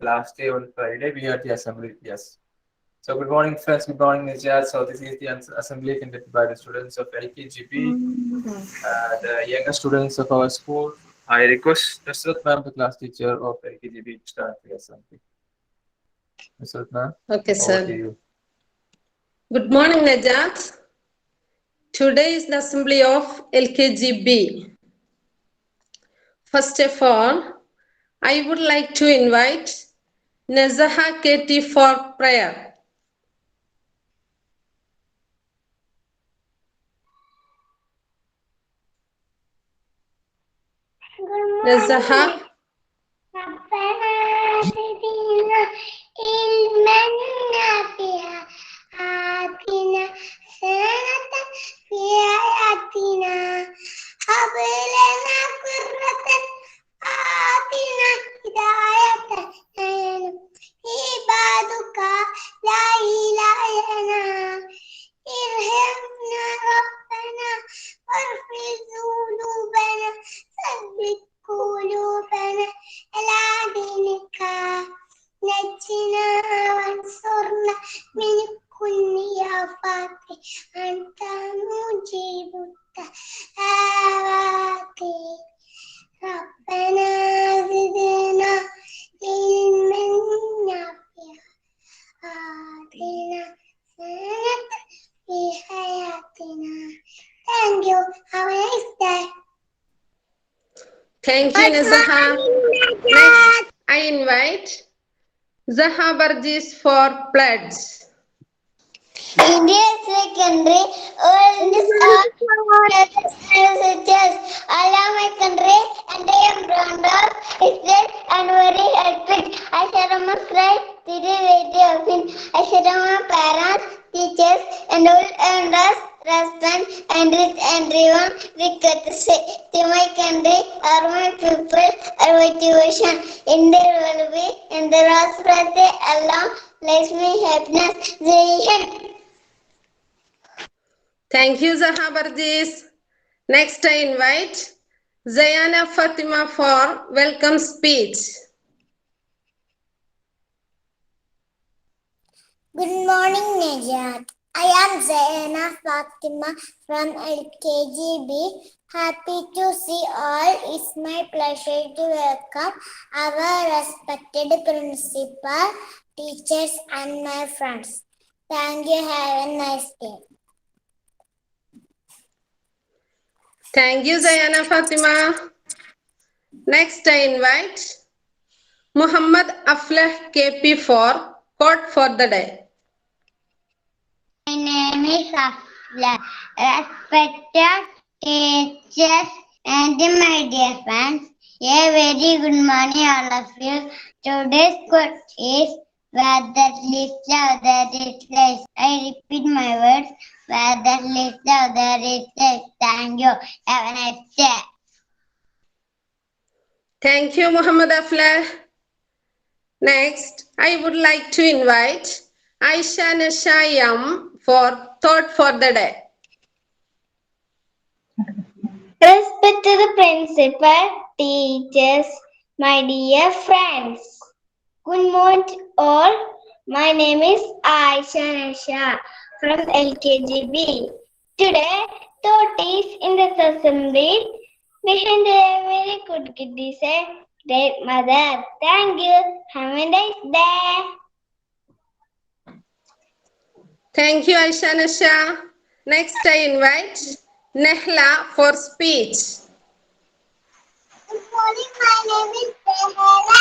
last day on Friday, we had the assembly. Yes. So good morning, friends. Good morning, Najath. So this is the assembly conducted by the students of LKGB, the younger students of our school. I request Nusrath Ma'am, the class teacher of LKGB, to start the assembly. Nusrath Ma'am, Okay, over to sir. you. Good morning, Najath. Today is the assembly of LKGB. First of all, I would like to invite Nazaha KT for prayer. Nazaha. ربنا زدنا علما نافعا آتنا حسنة في حياتنا هب لنا قرة آتنا هداية عبادك لا إله إلا ارحمنا ربنا واغفر ذنوبنا ثبت قلوبنا على دينك نجنا وانصرنا من كل آفات أنت مجيب الدعوات ربنا زدنا علما نافعا آتنا حسنة في حياتنا. Thank you. Have a nice day. Thank you, Nazaha. Next, I invite Zaha Barjees for pledge. Indian secondary all this are suggest Allah my country and I am proud of it and very happy. I shall right to the way of it. I shall my parents, teachers and all elders, husband and rich and everyone record to say to my country are my people are motivation in their will be in the last birthday Allah bless me happiness. Thank you, Zaha Barjees. Next, I invite Zayana Fathima for welcome speech. Good morning, Najath. I am Zayana Fathima from LKGB. Happy to see all. It's my pleasure to welcome our respected principal, teachers, and my friends. Thank you. Have a nice day. Thank you, Zayana Fathima. Next, I invite Muhammed Aflah KP for quote for the day. My name is Afla. Respected teachers and my dear friends, a very good morning all of you. Today's quote is where that lives love, there is life. I repeat my words, where that lives love, there is life. Thank you. Have a nice day. Thank you, Muhammed Aflah. Next, I would like to invite Ayisha Nasha for thought for the day. Respect to the principal, teachers, my dear friends. Good morning all. My name is Ayisha Nasha from LKGB. Today, thought is in the assembly. Behind a very good kid is a great mother. Thank you. Have a nice day. Thank you, Ayisha Nasha. Next, I invite Nahla for speech. Good morning, my name is Zaha.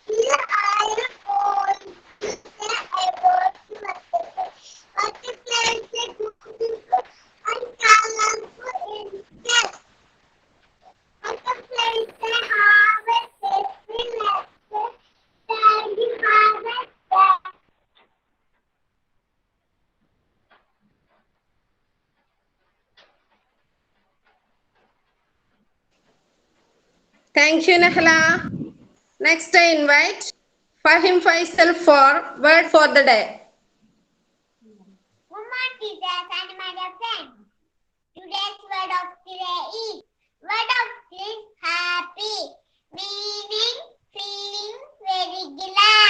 Here I am going to say about what the plants are beautiful and colorful in this. What the plants have a tasty nectar that you have a day. Thank you, Nahla. Next, I invite Fahim Faisal for word for the day. Good morning, teachers and my dear friends. Today's word of the day is word of this happy, meaning feeling very glad.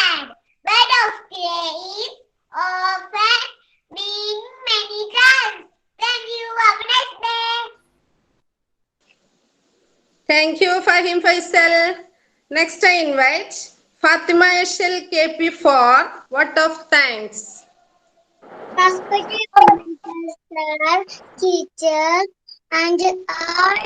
Thank you, Fahim Faisal. Next, I invite Fathima Yashal KP for word of thanks. Respected principal sir, teachers, and all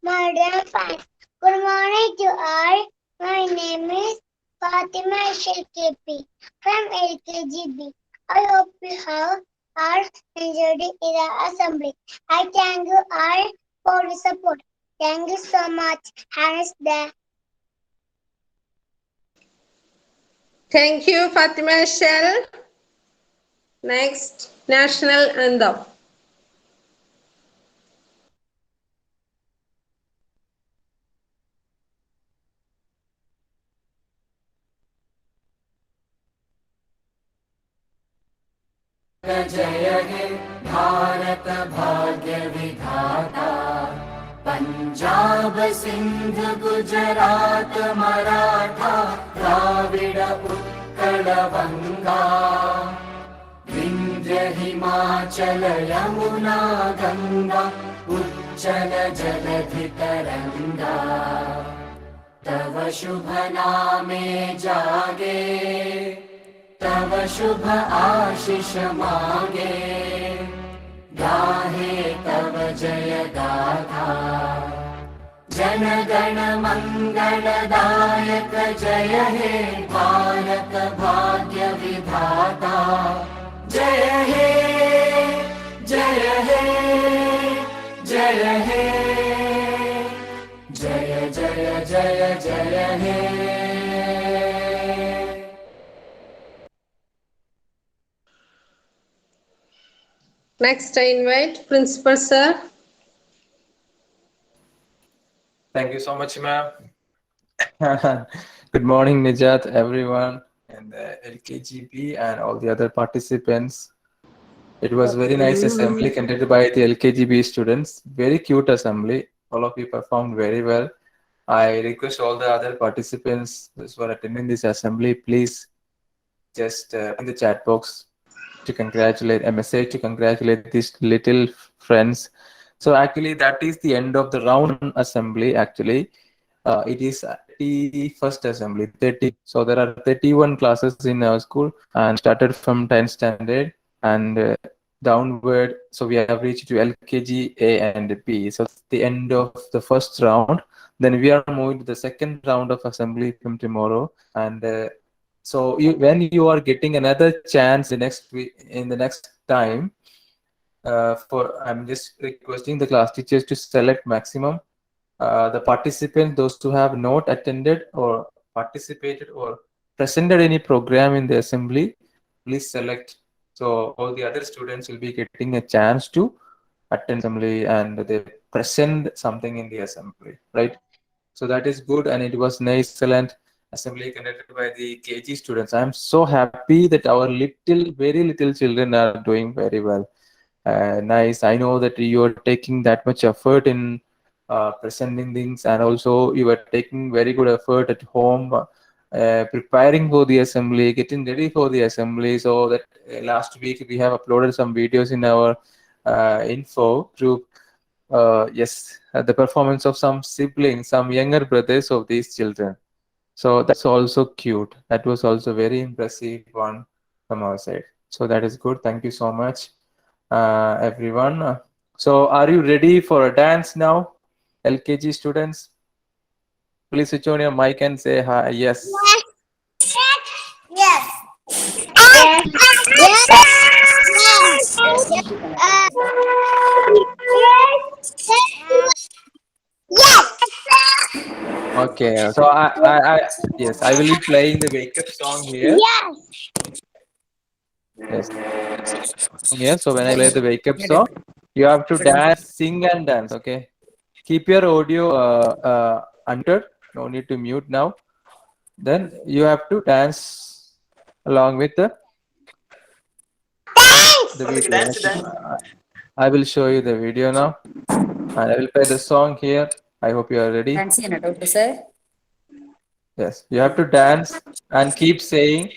my dear friends. Good morning to all. My name is Fathima Yashal KP from LKG. I hope you have all enjoyed the assembly. I thank you all for the support. Thank you so much. Have a nice day. Thank you, Fatima Yashal. Next, National Anthem. जय हे भारत भाग्य विधाता पंजाब सिंध गुजरात मराठा द्राविड उत्कल गंगा विंध्य हिमाचल यमुना गंगा उच्चल जलधि तरंगा तव शुभ नामे जागे तव शुभ आशीष मांगे गाहे तव जय गाथा जन गण मंगलदायक जय हे भारत भाग्य विधाता जय हे जय हे जय हे जय जय जय जय हे Next, I invite Principal Sir. Thank you so much, ma'am. Good morning, Najath, everyone, and the LKGP and all the other participants. It was very nice assembly conducted by the LKGB students. Very cute assembly. All of you performed very well. I request all the other participants who are attending this assembly, please just in the chat box to congratulate, a message to congratulate these little friends. So actually that is the end of the round assembly. Actually it is 31st assembly, 30. So there are 31 classes in our school and started from 10th standard and downward. So we have reached to LKG A and B. So it's the end of the first round. Then we are moving to the second round of assembly from tomorrow. And so when you are getting another chance the next week, in the next time, I'm just requesting the class teachers to select maximum the participants, those who have not attended or participated or presented any program in the assembly, please select. So all the other students will be getting a chance to attend assembly and they present something in the assembly, right? So that is good, and it was nice, excellent assembly conducted by the KG students. I'm so happy that our little, very little children are doing very well. Nice. I know that you are taking that much effort in presenting things, and also you are taking very good effort at home, preparing for the assembly, getting ready for the assembly. So that last week we have uploaded some videos in our info group. Yes, the performance of some siblings, some younger brothers of these children. So that's also cute. That was also very impressive one from our side. So that is good. Thank you so much, everyone. So are you ready for a dance now, LKG students? Please switch on your mic and say hi. Yes. Yes. Yes. Okay. So yes, I will be playing the wake up song here. Yes. Here. So when I play the wake up song, you have to dance, sing, and dance. Okay. Keep your audio unmuted. No need to mute now. Then you have to dance along with the video. I will show you the video now, and I will play the song here. I hope you are ready. Yes, you have to dance and keep saying.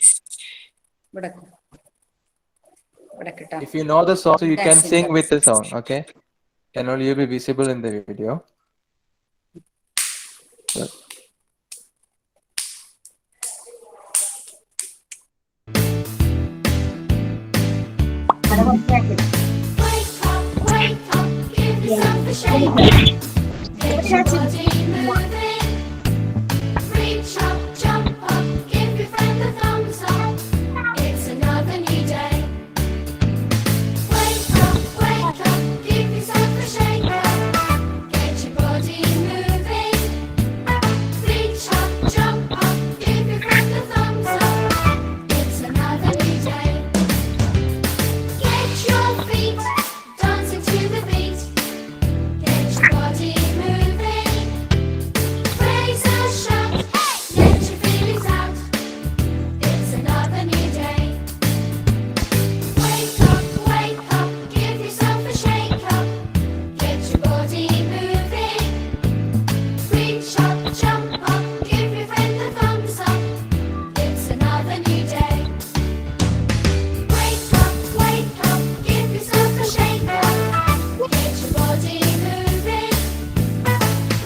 If you know the song, so you can sing with the song. Okay, can only be visible in the video. wake up, give yourself a shake. Get your body moving. Reach up, jump up, give your friend a thumbs up. It's another new day. Wake up, give yourself a shake up. Get your body moving. Reach up, jump up, give your friend a thumbs up. It's another new day. Get your feet dancing to the beat. Get your body moving. Raise a shout, let your feelings out. It's another new day. Wake up, give yourself a shake up. Get your body moving. Reach up, jump up, give your friend a thumbs up. It's another new day. Wake up, give yourself a shake up. Get your body moving.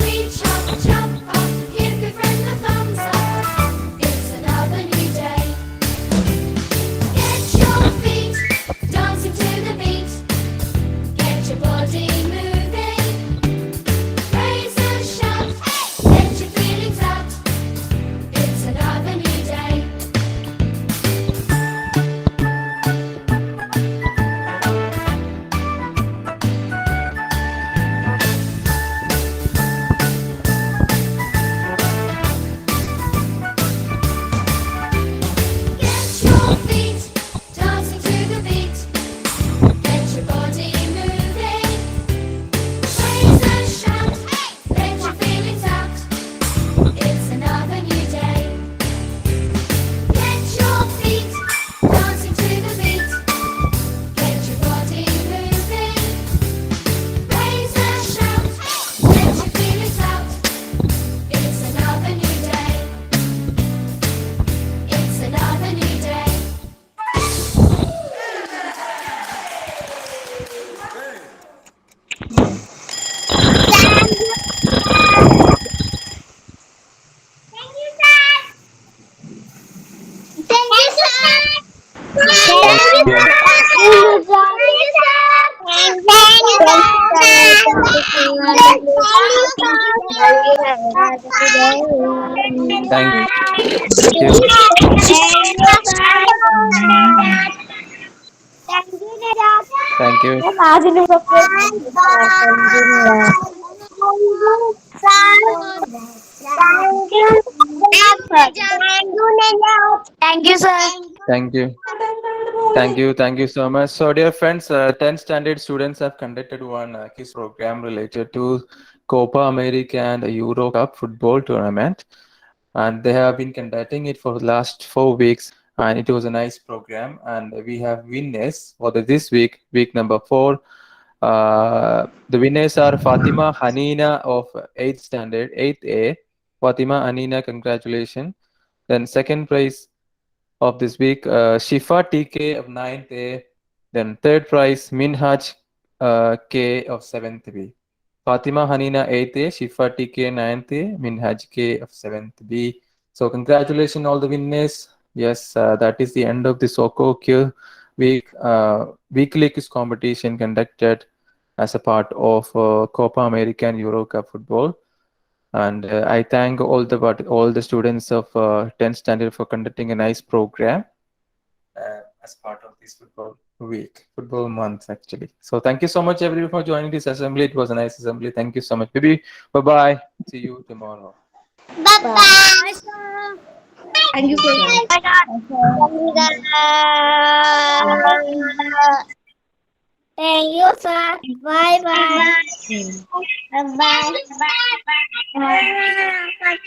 Reach up, jump up, give your friend a thumbs up. It's another new day. Get your feet dancing to the beat. Get your body moving. Raise a shout, let your feelings out. It's another new day. Get your feet dancing to the beat. Get your body moving. Raise a shout, let your feelings out. It's another new day. Get your feet dancing to the beat. Get your body moving. Raise a shout, let your feelings out. It's another new day. It's another new day. Thank you, sir. Thank you. Thank you. Thank you, sir. Thank you. Thank you so much. So, dear friends, 10th standard students have conducted one quiz program related to Copa America and Euro Cup football tournament, and they have been conducting it for the last 4 weeks, and it was a nice program. And we have winners for this week, week number 4. The winners are Fatima Hanina of 8th standard, 8th A. Fatima Hanina, congratulations. Then second prize of this week, Shifa TK of 9th A. Then third prize, Minhaj K of 7th B. Fatima Hanina 8th A, Shifa TK 9th A, Minhaj K of 7th B. So congratulations all the winners. Yes, that is the end of the Soko Q week weekly quiz competition conducted as a part of Copa America and Euro Cup football. And I thank all the students of 10th standard for conducting a nice program as part of this football month actually. So thank you so much everyone for joining this assembly. It was a nice assembly. Thank you so much. Baby, bye bye. See you tomorrow. Bye-bye. Thank you, sir. Thank you, sir. Bye-bye. Bye-bye.